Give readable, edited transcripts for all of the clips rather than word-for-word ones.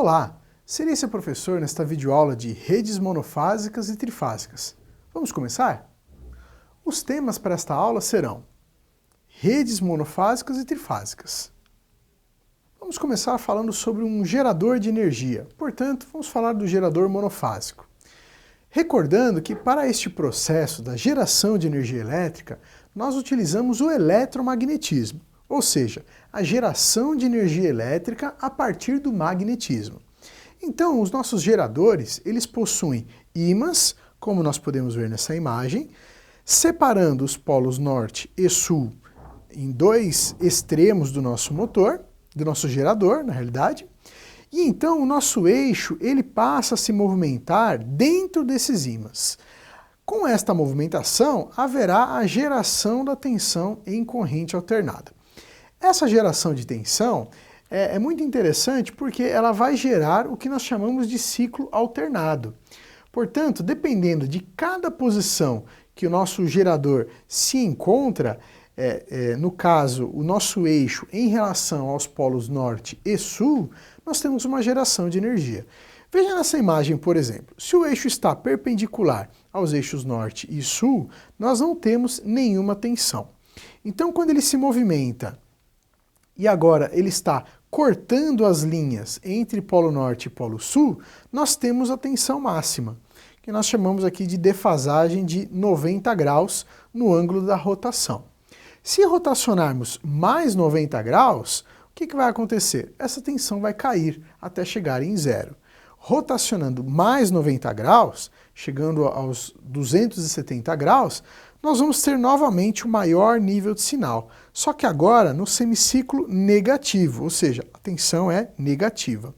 Olá, serei seu professor nesta videoaula de redes monofásicas e trifásicas. Vamos começar? Os temas para esta aula serão redes monofásicas e trifásicas. Vamos começar falando sobre um gerador de energia, portanto, vamos falar do gerador monofásico. Recordando que para este processo da geração de energia elétrica, nós utilizamos o eletromagnetismo, ou seja, a geração de energia elétrica a partir do magnetismo. Então, os nossos geradores, eles possuem ímãs, como nós podemos ver nessa imagem, separando os polos norte e sul em dois extremos do nosso motor, do nosso gerador, na realidade. E então o nosso eixo, ele passa a se movimentar dentro desses ímãs. Com esta movimentação, haverá a geração da tensão em corrente alternada. Essa geração de tensão é muito interessante porque ela vai gerar o que nós chamamos de ciclo alternado. Portanto, dependendo de cada posição que o nosso gerador se encontra, no caso, o nosso eixo em relação aos polos norte e sul, nós temos uma geração de energia. Veja nessa imagem, por exemplo, se o eixo está perpendicular aos eixos norte e sul, nós não temos nenhuma tensão. Então, quando ele se movimenta e agora ele está cortando as linhas entre polo norte e polo sul, nós temos a tensão máxima, que nós chamamos aqui de defasagem de 90 graus no ângulo da rotação. Se rotacionarmos mais 90 graus, o que vai acontecer? Essa tensão vai cair até chegar em zero. Rotacionando mais 90 graus, chegando aos 270 graus, nós vamos ter novamente o maior nível de sinal, só que agora no semiciclo negativo, ou seja, a tensão é negativa.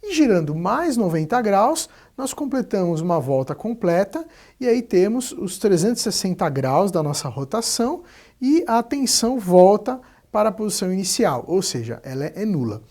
E girando mais 90 graus, nós completamos uma volta completa e aí temos os 360 graus da nossa rotação e a tensão volta para a posição inicial, ou seja, ela é nula.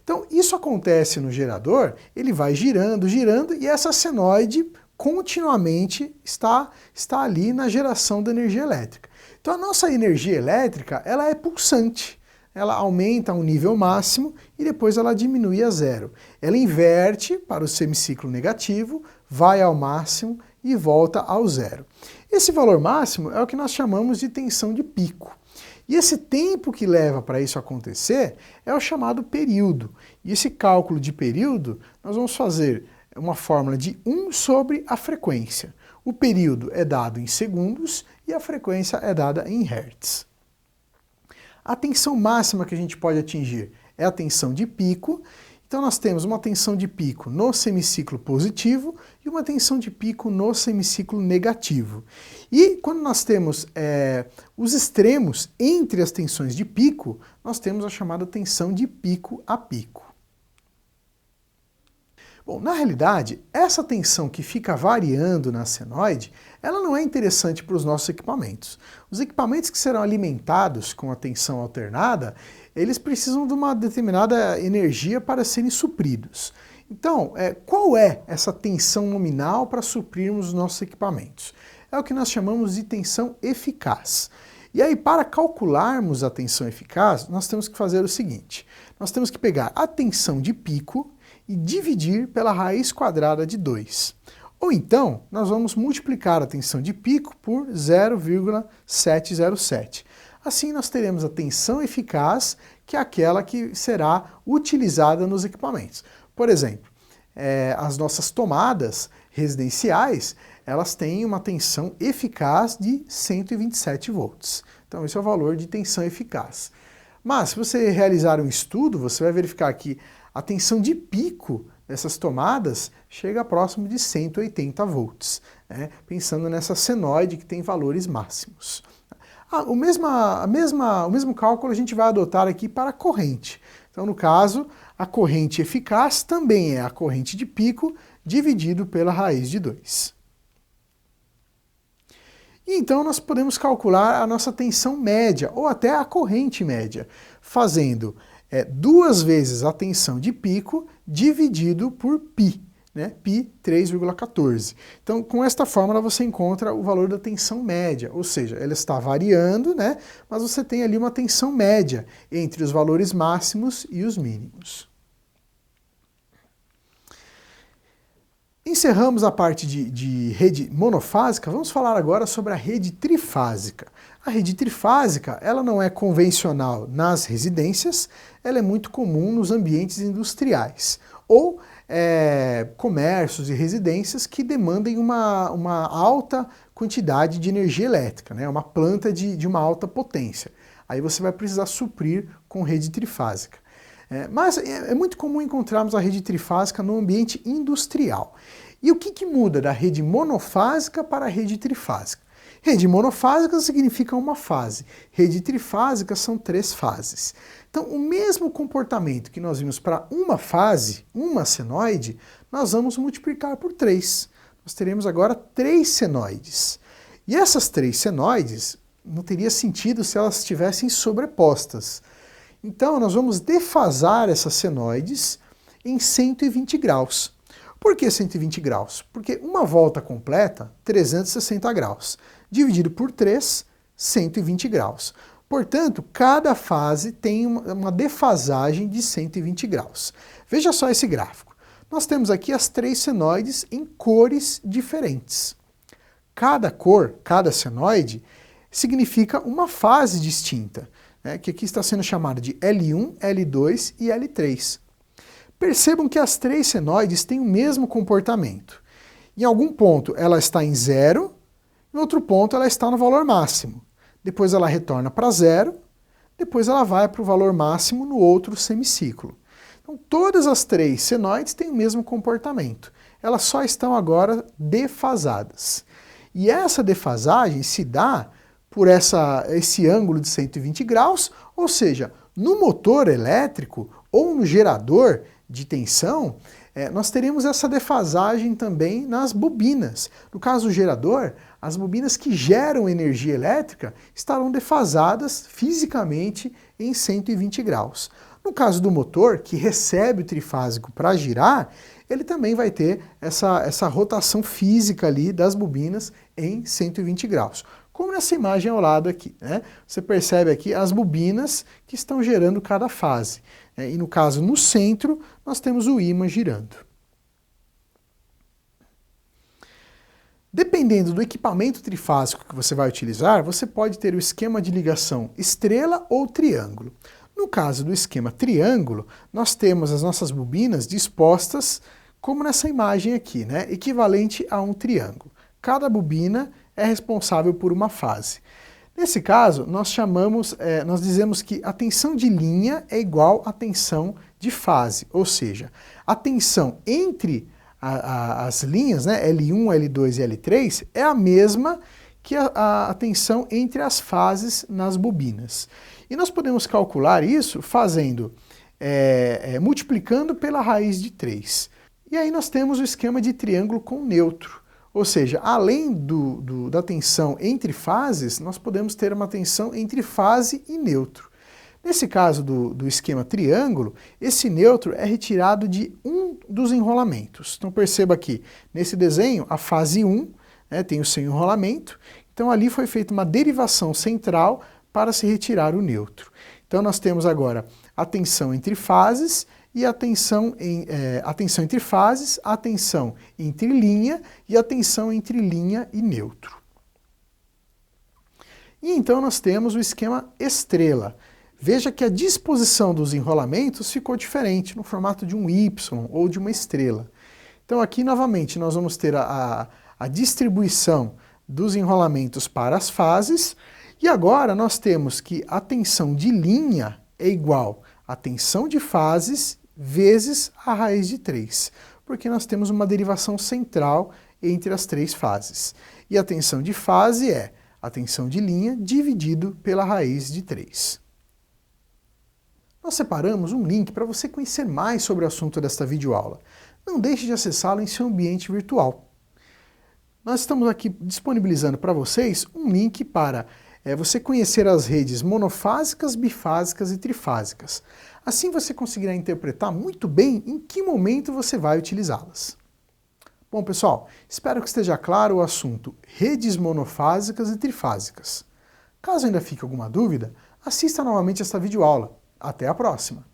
Então isso acontece no gerador, ele vai girando, girando e essa senoide continuamente está ali na geração da energia elétrica. Então a nossa energia elétrica, ela é pulsante. Ela aumenta a um nível máximo e depois ela diminui a zero. Ela inverte para o semiciclo negativo, vai ao máximo e volta ao zero. Esse valor máximo é o que nós chamamos de tensão de pico. E esse tempo que leva para isso acontecer é o chamado período. E esse cálculo de período nós vamos fazer uma fórmula de 1 sobre a frequência. O período é dado em segundos e a frequência é dada em hertz. A tensão máxima que a gente pode atingir é a tensão de pico. Então nós temos uma tensão de pico no semiciclo positivo e uma tensão de pico no semiciclo negativo. E quando nós temos os extremos entre as tensões de pico, nós temos a chamada tensão de pico a pico. Bom, na realidade, essa tensão que fica variando na senoide, ela não é interessante para os nossos equipamentos. Os equipamentos que serão alimentados com a tensão alternada, eles precisam de uma determinada energia para serem supridos. Então, qual é essa tensão nominal para suprirmos os nossos equipamentos? É o que nós chamamos de tensão eficaz. E aí, para calcularmos a tensão eficaz, nós temos que fazer o seguinte. Nós temos que pegar a tensão de pico e dividir pela raiz quadrada de 2. Ou então, nós vamos multiplicar a tensão de pico por 0,707. Assim, nós teremos a tensão eficaz, que é aquela que será utilizada nos equipamentos. Por exemplo, as nossas tomadas residenciais, elas têm uma tensão eficaz de 127 volts. Então, esse é o valor de tensão eficaz. Mas, se você realizar um estudo, você vai verificar que a tensão de pico dessas tomadas chega próximo de 180 volts, pensando nessa senoide que tem valores máximos. O mesmo cálculo a gente vai adotar aqui para a corrente. Então, no caso, a corrente eficaz também é a corrente de pico dividido pela raiz de 2. E então nós podemos calcular a nossa tensão média, ou até a corrente média, fazendo 2 vezes a tensão de pico dividido por π, π 3,14. Então, com esta fórmula você encontra o valor da tensão média, ou seja, ela está variando, mas você tem ali uma tensão média entre os valores máximos e os mínimos. Encerramos a parte de rede monofásica, vamos falar agora sobre a rede trifásica. A rede trifásica, ela não é convencional nas residências, ela é muito comum nos ambientes industriais, ou comércios e residências que demandem uma alta quantidade de energia elétrica, né? Uma planta de uma alta potência. Aí você vai precisar suprir com rede trifásica. Mas é muito comum encontrarmos a rede trifásica no ambiente industrial. E o que muda da rede monofásica para a rede trifásica? Rede monofásica significa uma fase, rede trifásica são 3 fases. Então, o mesmo comportamento que nós vimos para uma fase, uma senoide, nós vamos multiplicar por 3. Nós teremos agora 3 senoides. E essas 3 senoides não teria sentido se elas estivessem sobrepostas. Então, nós vamos defasar essas senoides em 120 graus. Por que 120 graus? Porque uma volta completa, 360 graus. Dividido por 3, 120 graus. Portanto, cada fase tem uma defasagem de 120 graus. Veja só esse gráfico. Nós temos aqui as 3 senoides em cores diferentes. Cada cor, cada senoide, significa uma fase distinta, que aqui está sendo chamada de L1, L2 e L3. Percebam que as 3 senoides têm o mesmo comportamento. Em algum ponto ela está em 0, em outro ponto ela está no valor máximo. Depois ela retorna para 0, depois ela vai para o valor máximo no outro semiciclo. Então todas as 3 senoides têm o mesmo comportamento. Elas só estão agora defasadas. E essa defasagem se dá por esse ângulo de 120 graus, ou seja, no motor elétrico ou no gerador de tensão, nós teremos essa defasagem também nas bobinas. No caso do gerador, as bobinas que geram energia elétrica estarão defasadas fisicamente em 120 graus. No caso do motor, que recebe o trifásico para girar, ele também vai ter essa rotação física ali das bobinas em 120 graus. Como nessa imagem ao lado aqui, né? Você percebe aqui as bobinas que estão gerando cada fase. E no caso, no centro, nós temos o ímã girando. Dependendo do equipamento trifásico que você vai utilizar, você pode ter o esquema de ligação estrela ou triângulo. No caso do esquema triângulo, nós temos as nossas bobinas dispostas como nessa imagem aqui, né? Equivalente a um triângulo. Cada bobina é responsável por uma fase. Nesse caso, nós dizemos que a tensão de linha é igual à tensão de fase, ou seja, a tensão entre as linhas, né, L1, L2 e L3, é a mesma que a tensão entre as fases nas bobinas. E nós podemos calcular isso multiplicando pela raiz de 3. E aí nós temos o esquema de triângulo com neutro. Ou seja, além da tensão entre fases, nós podemos ter uma tensão entre fase e neutro. Nesse caso do esquema triângulo, esse neutro é retirado de um dos enrolamentos. Então perceba aqui, nesse desenho, a fase 1 tem o seu enrolamento, então ali foi feita uma derivação central para se retirar o neutro. Então nós temos agora a tensão entre fases e a tensão entre fases, a tensão entre linha e a tensão entre linha e neutro. E então nós temos o esquema estrela. Veja que a disposição dos enrolamentos ficou diferente, no formato de um Y ou de uma estrela. Então aqui novamente nós vamos ter a distribuição dos enrolamentos para as fases, e agora nós temos que a tensão de linha é igual à tensão de fases vezes a raiz de 3, porque nós temos uma derivação central entre as 3 fases. E a tensão de fase é a tensão de linha dividido pela raiz de 3. Nós separamos um link para você conhecer mais sobre o assunto desta videoaula. Não deixe de acessá-lo em seu ambiente virtual. Nós estamos aqui disponibilizando para vocês um link para você conhecer as redes monofásicas, bifásicas e trifásicas. Assim você conseguirá interpretar muito bem em que momento você vai utilizá-las. Bom, pessoal, espero que esteja claro o assunto redes monofásicas e trifásicas. Caso ainda fique alguma dúvida, assista novamente esta videoaula. Até a próxima!